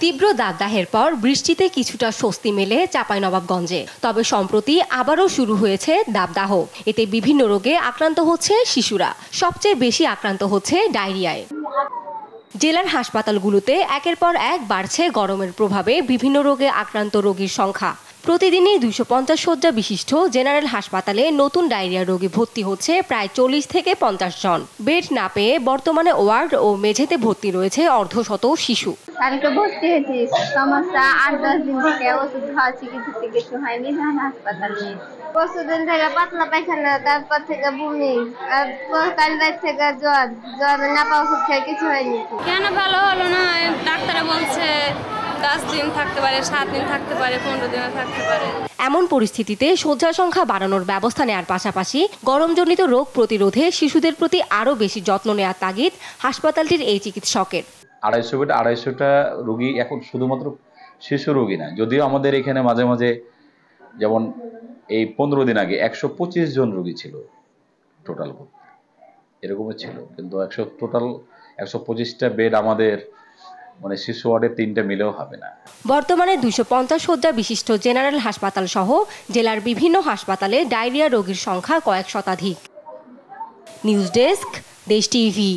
তীব্র দাবদাহের পর বৃষ্টিতে কিছুটা স্বস্তি মেলে চাঁপাইনবাবগঞ্জে। তবে সম্প্রতি আবারও শুরু হয়েছে দাবদাহ। এতে বিভিন্ন রোগে আক্রান্ত হচ্ছে শিশুরা। সবচেয়ে বেশি আক্রান্ত হচ্ছে ডায়রিয়ায়। জেলার হাসপাতালগুলোতে একের পর এক বাড়ছে গরমের প্রভাবে বিভিন্ন রোগে আক্রান্ত রোগীর সংখ্যা। প্রতিদিনই 250 শয্যা বিশিষ্ট জেনারেল হাসপাতালে নতুন ডায়রিয়া রোগী ভর্তি হচ্ছে প্রায় 40 থেকে 50 জন। বেড না পেয়ে বর্তমানে ওয়ার্ড ও মেঝেতে ভর্তি রয়েছে অর্ধশত শিশু। কালকে ভর্তি হয়েছি, সমস্যা 8-10 দিন থেকে ওষুধ খাওয়াচ্ছি, কিছু হয়নি। হাসপাতালে পরশুদিন থেকে পাতলা পায়খানা, তারপর থেকে বমি, কাল রাত থেকে জ্বর নাপা ওষুধ খেয়ে কিছু হয়নি। কেন ভালো হলো না? ডাক্তার বলছে 10 দিন থাকতে পারে, 7 দিন থাকতে পারে, 15 দিনও থাকতে পারে। এমন পরিস্থিতিতে শয্যা সংখ্যা বাড়ানোর ব্যবস্থা নেওয়ার পাশাপাশি গরমজনিত রোগ প্রতিরোধে শিশুদের প্রতি আরও বেশি যত্ন নেওয়ার তাগিদ হাসপাতালটির এই চিকিৎসকের। 250টা রোগী এখন শুধুমাত্র শিশু রোগী না, যদিও আমাদের এখানে মাঝে মাঝে যেমন এই 15 দিন আগে 125 জন রোগী ছিল টোটাল, এরকমই ছিল, কিন্তু টোটাল 125টা বেড আমাদের মানে শিশু ওয়ার্ডে 3টা মিলেও হবে না। বর্তমানে 250 শয্যা বিশিষ্ট জেনারেল হাসপাতাল সহ জেলার বিভিন্ন হাসপাতালে ডায়রিয়া রোগীর সংখ্যা কয়েক শতাধিক। নিউজ ডেস্ক, দেশ টিভি।